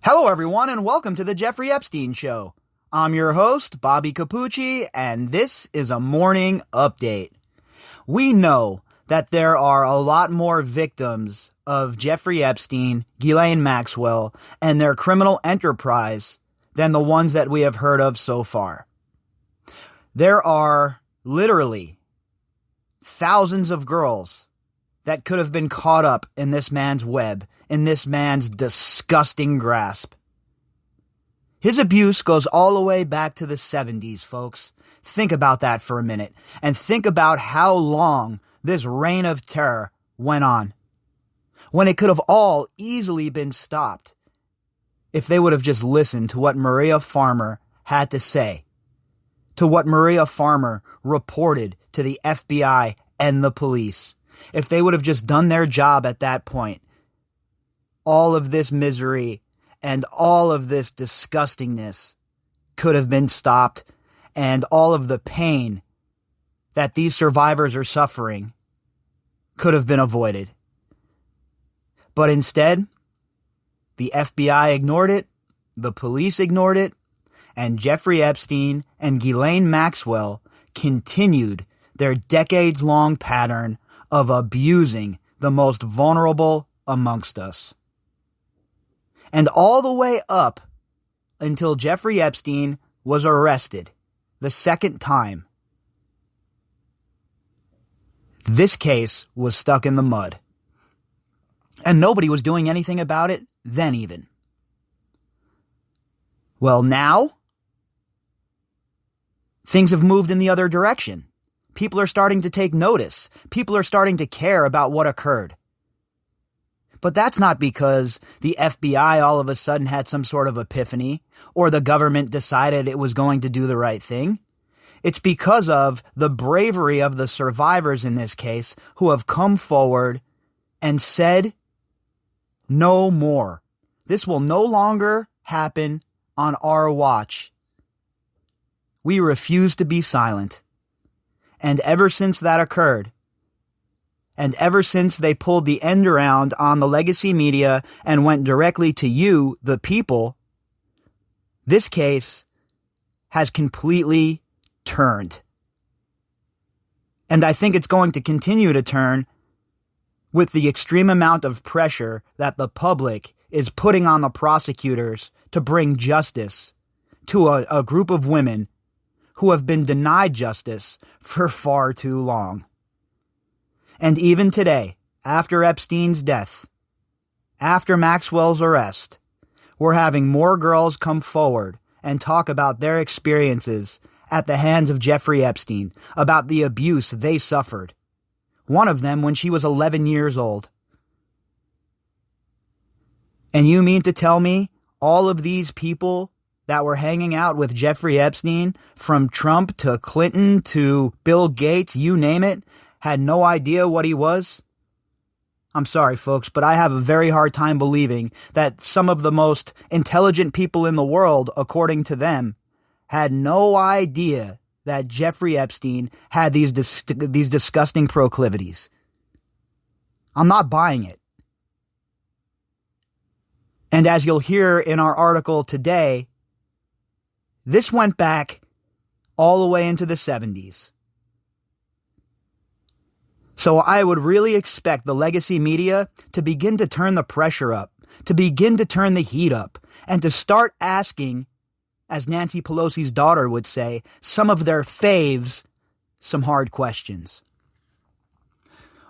Hello, everyone, and welcome to the Jeffrey Epstein Show. I'm your host, Bobbycapucci, and this is a morning update. We know that there are a lot more victims of Jeffrey Epstein, Ghislaine Maxwell, and their criminal enterprise than the ones that we have heard of so far. There are literally thousands of girls that could have been caught up in this man's web, in this man's disgusting grasp. His abuse goes all the way back to the 70s, folks. Think about that for a minute, and think about how long this reign of terror went on, when it could have all easily been stopped if they would have just listened to what Maria Farmer had to say, to what Maria Farmer reported to the FBI and the police. If they would have just done their job at that point, all of this misery and all of this disgustingness could have been stopped, and all of the pain that these survivors are suffering could have been avoided. But instead, the FBI ignored it, the police ignored it, and Jeffrey Epstein and Ghislaine Maxwell continued their decades-long pattern of abusing the most vulnerable amongst us. And all the way up until Jeffrey Epstein was arrested the second time, this case was stuck in the mud. And nobody was doing anything about it then even. Well, now, things have moved in the other direction. People are starting to take notice. People are starting to care about what occurred. But that's not because the FBI all of a sudden had some sort of epiphany or the government decided it was going to do the right thing. It's because of the bravery of the survivors in this case who have come forward and said, no more. This will no longer happen on our watch. We refuse to be silent. And ever since that occurred, and ever since they pulled the end around on the legacy media and went directly to you, the people, this case has completely turned. And I think it's going to continue to turn with the extreme amount of pressure that the public is putting on the prosecutors to bring justice to a group of women who have been denied justice for far too long. And even today, after Epstein's death, after Maxwell's arrest, we're having more girls come forward and talk about their experiences at the hands of Jeffrey Epstein, about the abuse they suffered. One of them when she was 11 years old. And you mean to tell me all of these people that were hanging out with Jeffrey Epstein, from Trump to Clinton to Bill Gates, you name it, had no idea what he was? I'm sorry, folks, but I have a very hard time believing that some of the most intelligent people in the world, according to them, had no idea that Jeffrey Epstein had these disgusting proclivities. I'm not buying it. And as you'll hear in our article today, this went back all the way into the 70s. So I would really expect the legacy media to begin to turn the pressure up, to begin to turn the heat up, and to start asking, as Nancy Pelosi's daughter would say, some of their faves some hard questions.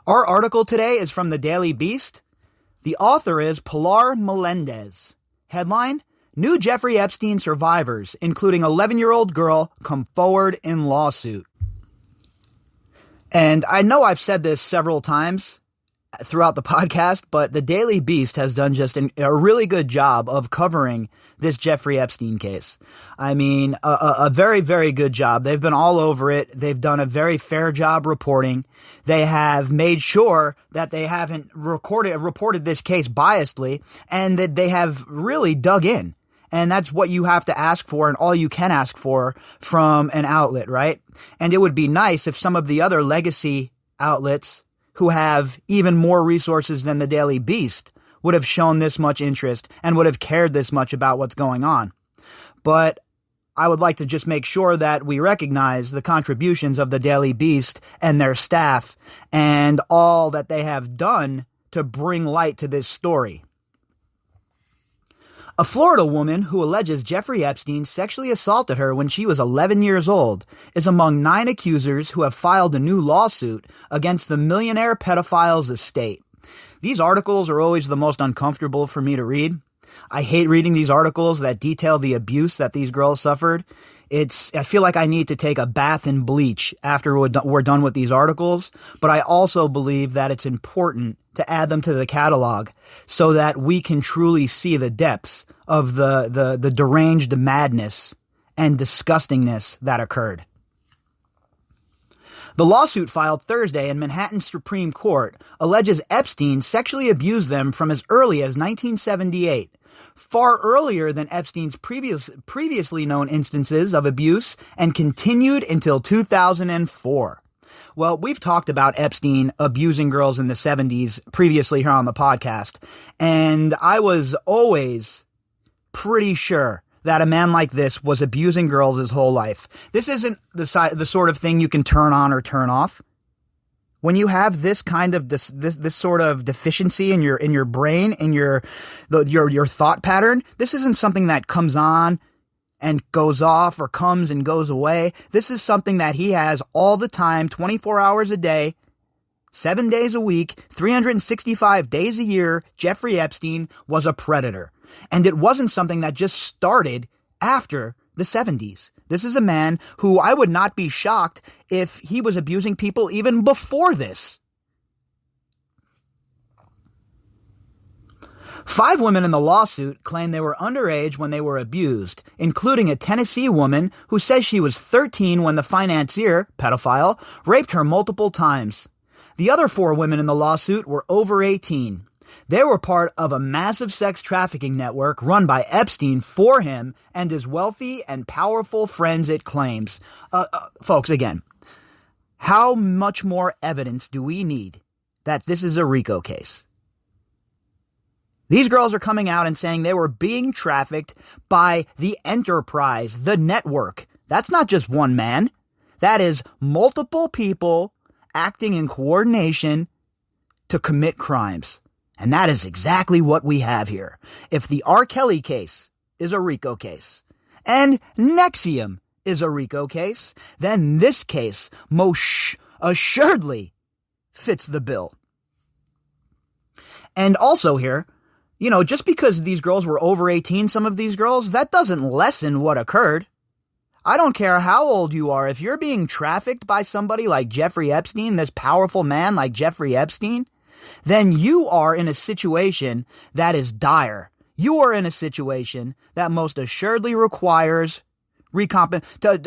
Our article today is from the Daily Beast. The author is Pilar Melendez. Headline: New Jeffrey Epstein survivors, including 11-year-old girl, come forward in lawsuit. And I know I've said this several times throughout the podcast, but the Daily Beast has done just a really good job of covering this Jeffrey Epstein case. I mean, a very, very good job. They've been all over it. They've done a very fair job reporting. They have made sure that they haven't reported this case biasedly, and that they have really dug in. And that's what you have to ask for, and all you can ask for from an outlet, right? And it would be nice if some of the other legacy outlets who have even more resources than the Daily Beast would have shown this much interest and would have cared this much about what's going on. But I would like to just make sure that we recognize the contributions of the Daily Beast and their staff and all that they have done to bring light to this story. A Florida woman who alleges Jeffrey Epstein sexually assaulted her when she was 11 years old is among 9 accusers who have filed a new lawsuit against the millionaire pedophile's estate. These articles are always the most uncomfortable for me to read. I hate reading these articles that detail the abuse that these girls suffered. I feel like I need to take a bath in bleach after we're done with these articles, but I also believe that it's important to add them to the catalog so that we can truly see the depths of the deranged madness and disgustingness that occurred. The lawsuit filed Thursday in Manhattan Supreme Court alleges Epstein sexually abused them from as early as 1978. Far earlier than Epstein's previously known instances of abuse, and continued until 2004. Well, we've talked about Epstein abusing girls in the 70s previously here on the podcast, and I was always pretty sure that a man like this was abusing girls his whole life. This isn't the sort of thing you can turn on or turn off. When you have this kind of this sort of deficiency in your brain, in your thought pattern, this isn't something that comes on and goes off or comes and goes away. This is something that he has all the time, 24 hours a day, 7 days a week, 365 days a year. Jeffrey Epstein was a predator. And it wasn't something that just started after the 70s. This is a man who I would not be shocked if he was abusing people even before this. 5 women in the lawsuit claim they were underage when they were abused, including a Tennessee woman who says she was 13 when the financier, pedophile, raped her multiple times. The other 4 women in the lawsuit were over 18. They were part of a massive sex trafficking network run by Epstein for him and his wealthy and powerful friends, it claims. Folks, again, how much more evidence do we need that this is a RICO case? These girls are coming out and saying they were being trafficked by the enterprise, the network. That's not just one man. That is multiple people acting in coordination to commit crimes. And that is exactly what we have here. If the R. Kelly case is a RICO case, and Nexium is a RICO case, then this case most assuredly fits the bill. And also here, just because these girls were over 18, some of these girls, that doesn't lessen what occurred. I don't care how old you are. If you're being trafficked by somebody like Jeffrey Epstein, this powerful man like Jeffrey Epstein, then you are in a situation that is dire. You are in a situation that most assuredly requires it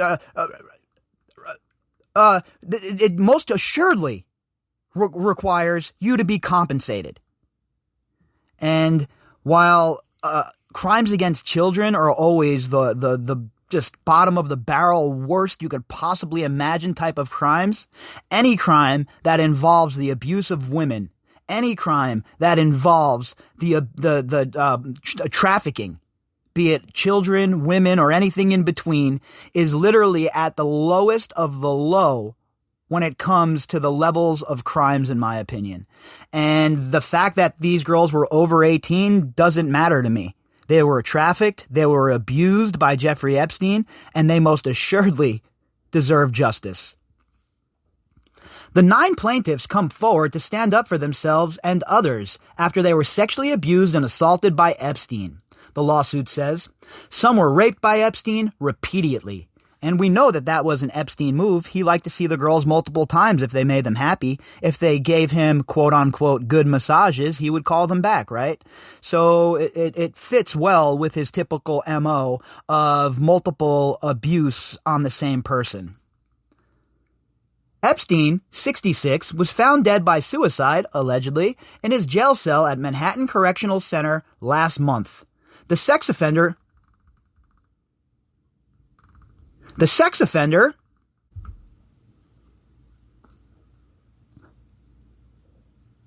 most assuredly requires you to be compensated. And while crimes against children are always the just bottom of the barrel, worst you could possibly imagine type of crimes, any crime that involves the abuse of women, any crime that involves the trafficking, be it children, women, or anything in between, is literally at the lowest of the low when it comes to the levels of crimes, in my opinion. And the fact that these girls were over 18 doesn't matter to me. They were trafficked, they were abused by Jeffrey Epstein, and they most assuredly deserve justice. The 9 plaintiffs come forward to stand up for themselves and others after they were sexually abused and assaulted by Epstein. The lawsuit says some were raped by Epstein repeatedly. And we know that that was an Epstein move. He liked to see the girls multiple times if they made them happy. If they gave him, quote unquote, good massages, he would call them back, right? So it fits well with his typical MO of multiple abuse on the same person. Epstein, 66, was found dead by suicide, allegedly, in his jail cell at Manhattan Correctional Center last month. The sex offender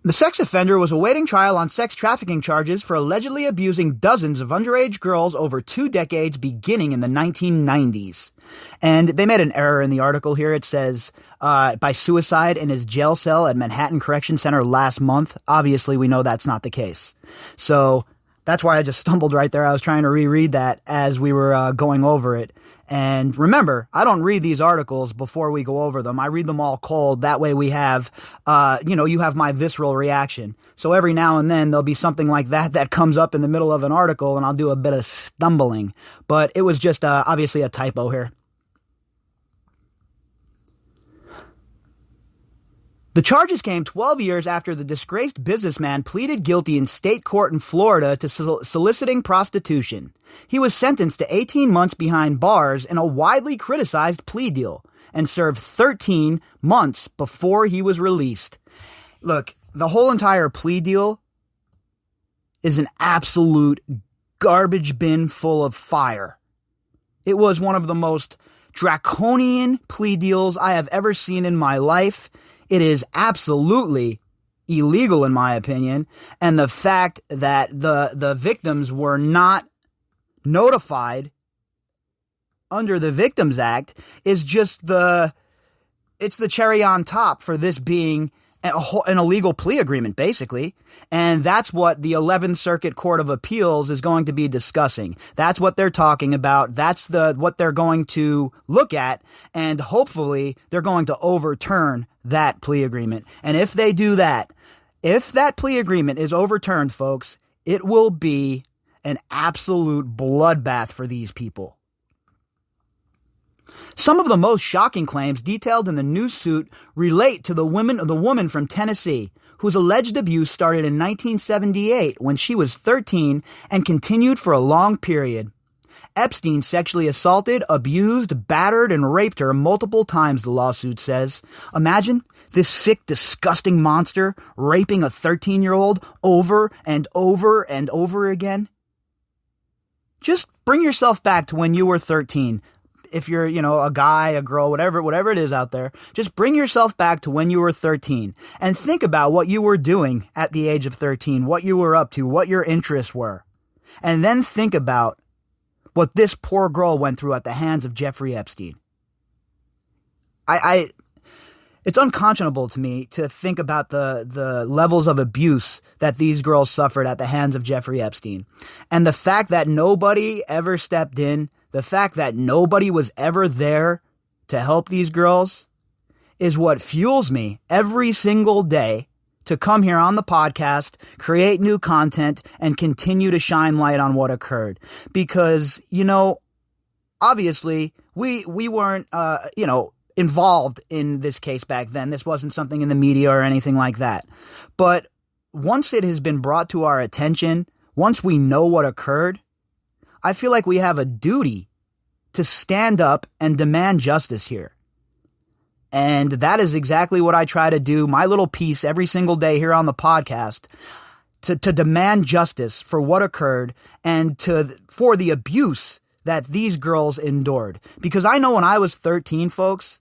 The sex offender was awaiting trial on sex trafficking charges for allegedly abusing dozens of underage girls over 2 decades beginning in the 1990s. And they made an error in the article here. It says, by suicide in his jail cell at Manhattan Correction Center last month. Obviously, we know that's not the case. So that's why I just stumbled right there. I was trying to reread that as we were going over it. And remember, I don't read these articles before we go over them. I read them all cold. That way we have, you have my visceral reaction. So every now and then there'll be something like that comes up in the middle of an article and I'll do a bit of stumbling. But it was just obviously a typo here. The charges came 12 years after the disgraced businessman pleaded guilty in state court in Florida to soliciting prostitution. He was sentenced to 18 months behind bars in a widely criticized plea deal and served 13 months before he was released. Look, the whole entire plea deal is an absolute garbage bin full of fire. It was one of the most draconian plea deals I have ever seen in my life. It is absolutely illegal, in my opinion, and the fact that the victims were not notified under the Victims Act is just it's the cherry on top for this being an illegal plea agreement, basically. And that's what the 11th Circuit Court of Appeals is going to be discussing. That's what they're talking about. That's what they're going to look at. And hopefully they're going to overturn that plea agreement. And if they do that, if that plea agreement is overturned, folks, it will be an absolute bloodbath for these people. Some of the most shocking claims detailed in the new suit relate to the woman from Tennessee, whose alleged abuse started in 1978 when she was 13 and continued for a long period. Epstein sexually assaulted, abused, battered, and raped her multiple times, the lawsuit says. Imagine this sick, disgusting monster raping a 13-year-old over and over and over again. Just bring yourself back to when you were 13. If you're, a guy, a girl, whatever it is out there, just bring yourself back to when you were 13 and think about what you were doing at the age of 13, what you were up to, what your interests were. And then think about what this poor girl went through at the hands of Jeffrey Epstein. It's unconscionable to me to think about the levels of abuse that these girls suffered at the hands of Jeffrey Epstein. And the fact that nobody ever stepped in, the fact that nobody was ever there to help these girls is what fuels me every single day to come here on the podcast, create new content, and continue to shine light on what occurred. Because, obviously we weren't, involved in this case back then. This wasn't something in the media or anything like that. But once it has been brought to our attention, once we know what occurred, I feel like we have a duty to stand up and demand justice here. And that is exactly what I try to do, my little piece every single day here on the podcast, to demand justice for what occurred and for the abuse that these girls endured. Because I know when I was 13, folks,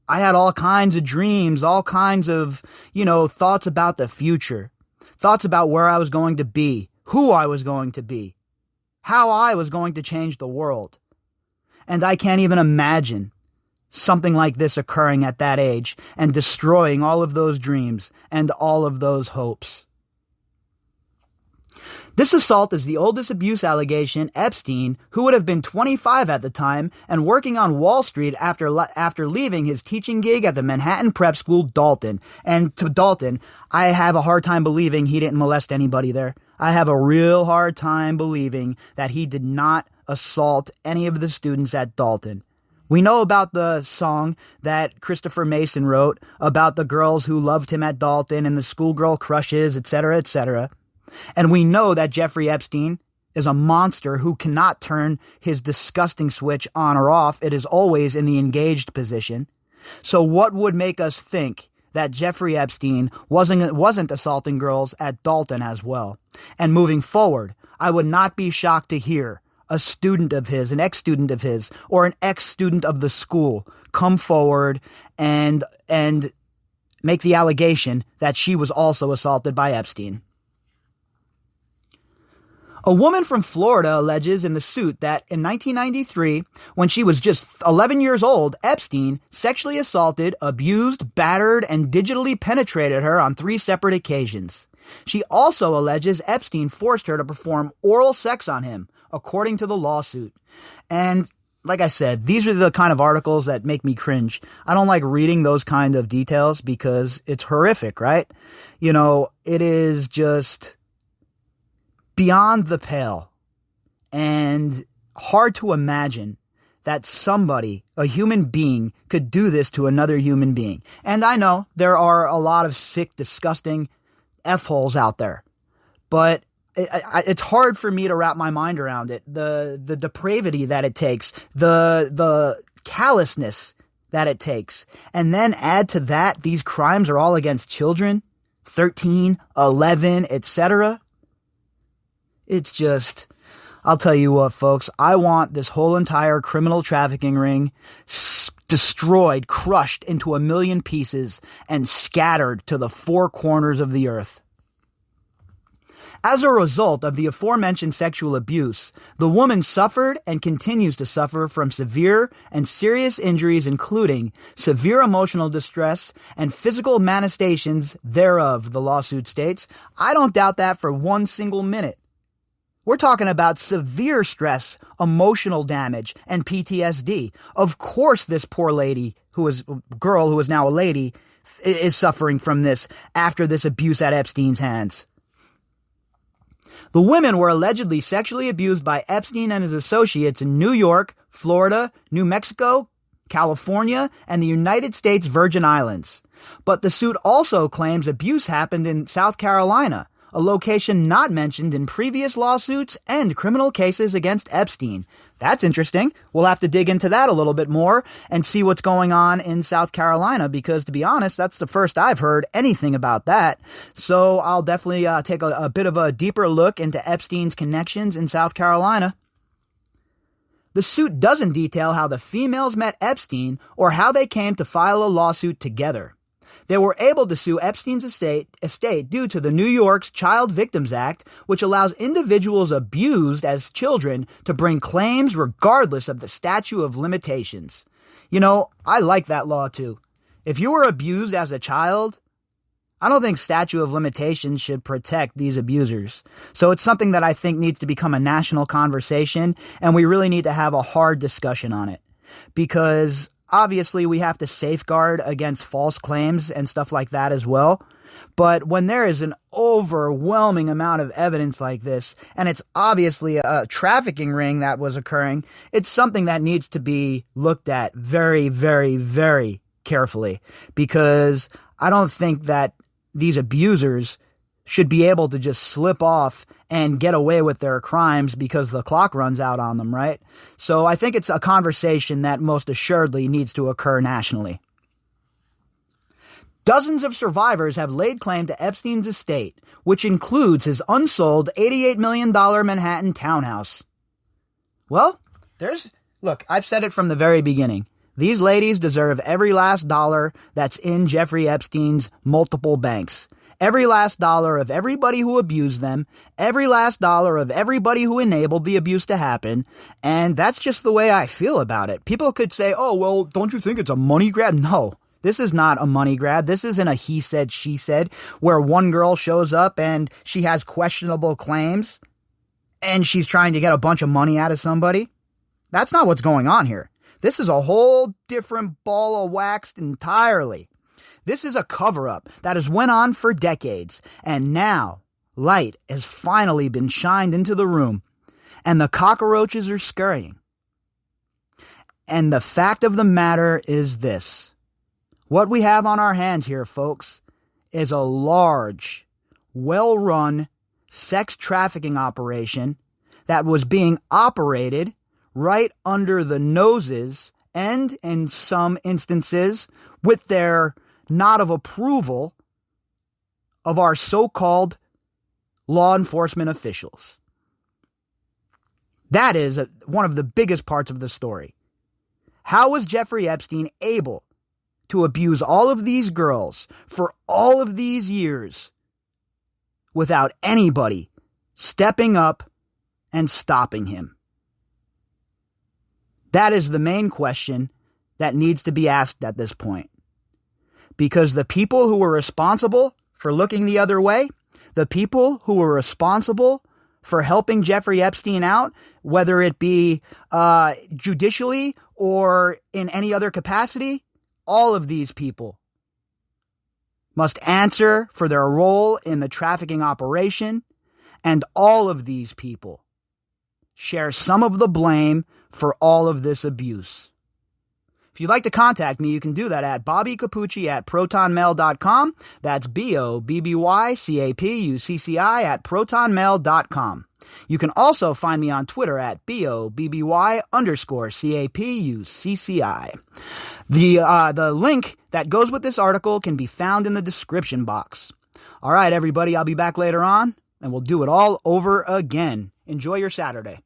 I had all kinds of dreams, all kinds of, thoughts about the future, thoughts about where I was going to be, who I was going to be, how I was going to change the world. And I can't even imagine something like this occurring at that age and destroying all of those dreams and all of those hopes. This assault is the oldest abuse allegation Epstein, who would have been 25 at the time and working on Wall Street after leaving his teaching gig at the Manhattan Prep School, Dalton. And to Dalton, I have a hard time believing he didn't molest anybody there. I have a real hard time believing that he did not assault any of the students at Dalton. We know about the song that Christopher Mason wrote about the girls who loved him at Dalton and the schoolgirl crushes, etc., etc. And we know that Jeffrey Epstein is a monster who cannot turn his disgusting switch on or off. It is always in the engaged position. So what would make us think that Jeffrey Epstein wasn't assaulting girls at Dalton as well? And moving forward, I would not be shocked to hear a student of his, an ex-student of his, or an ex-student of the school come forward and make the allegation that she was also assaulted by Epstein. A woman from Florida alleges in the suit that in 1993, when she was just 11 years old, Epstein sexually assaulted, abused, battered, and digitally penetrated her on 3 separate occasions. She also alleges Epstein forced her to perform oral sex on him, according to the lawsuit. And like I said, these are the kind of articles that make me cringe. I don't like reading those kind of details because it's horrific, right? You know, it is just beyond the pale and hard to imagine that somebody, a human being, could do this to another human being. And I know there are a lot of sick, disgusting F-holes out there, but it's hard for me to wrap my mind around it. The depravity that it takes, the callousness that it takes, and then add to that, these crimes are all against children, 13, 11, etc. It's just, I'll tell you what, folks, I want this whole entire criminal trafficking ring destroyed, crushed into a million pieces, and scattered to the 4 corners of the earth. As a result of the aforementioned sexual abuse, the woman suffered and continues to suffer from severe and serious injuries, including severe emotional distress and physical manifestations thereof, the lawsuit states. I don't doubt that for one single minute. We're talking about severe stress, emotional damage, and PTSD. Of course, this poor lady, who is now a lady, is suffering from this after this abuse at Epstein's hands. The women were allegedly sexually abused by Epstein and his associates in New York, Florida, New Mexico, California, and the United States Virgin Islands. But the suit also claims abuse happened in South Carolina, a location not mentioned in previous lawsuits and criminal cases against Epstein. That's interesting. We'll have to dig into that a little bit more and see what's going on in South Carolina, because to be honest, that's the first I've heard anything about that. So I'll definitely take a bit of a deeper look into Epstein's connections in South Carolina. The suit doesn't detail how the females met Epstein or how they came to file a lawsuit together. They were able to sue Epstein's estate due to the New York's Child Victims Act, which allows individuals abused as children to bring claims regardless of the statute of limitations. You know, I like that law too. If you were abused as a child, I don't think statute of limitations should protect these abusers. So it's something that I think needs to become a national conversation, and we really need to have a hard discussion on it. Because obviously, we have to safeguard against false claims and stuff like that as well. But when there is an overwhelming amount of evidence like this, and it's obviously a trafficking ring that was occurring, it's something that needs to be looked at very, very, very carefully. Because I don't think that these abusers should be able to just slip off and get away with their crimes because the clock runs out on them, right? So I think it's a conversation that most assuredly needs to occur nationally. Dozens of survivors have laid claim to Epstein's estate, which includes his unsold $88 million Manhattan townhouse. Well, look, I've said it from the very beginning. These ladies deserve every last dollar that's in Jeffrey Epstein's multiple banks. Every last dollar of everybody who abused them, every last dollar of everybody who enabled the abuse to happen, and that's just the way I feel about it. People could say, oh, well, don't you think it's a money grab? No, this is not a money grab. This isn't a he said, she said, where one girl shows up and she has questionable claims and she's trying to get a bunch of money out of somebody. That's not what's going on here. This is a whole different ball of wax entirely. This is a cover-up that has went on for decades, and now light has finally been shined into the room, and the cockroaches are scurrying. And the fact of the matter is this. What we have on our hands here, folks, is a large, well-run sex trafficking operation that was being operated right under the noses and, in some instances, with their nod of approval of our so-called law enforcement officials. That is one of the biggest parts of the story. How was Jeffrey Epstein able to abuse all of these girls for all of these years without anybody stepping up and stopping him? That is the main question that needs to be asked at this point. Because the people who were responsible for looking the other way, the people who were responsible for helping Jeffrey Epstein out, whether it be judicially or in any other capacity, all of these people must answer for their role in the trafficking operation, and all of these people share some of the blame for all of this abuse. If you'd like to contact me, you can do that at bobbycapucci@protonmail.com. That's BOBBYCAPUCCI at protonmail.com. You can also find me on Twitter at BOBBY_CAPUCCI. The link that goes with this article can be found in the description box. All right, everybody, I'll be back later on, and we'll do it all over again. Enjoy your Saturday.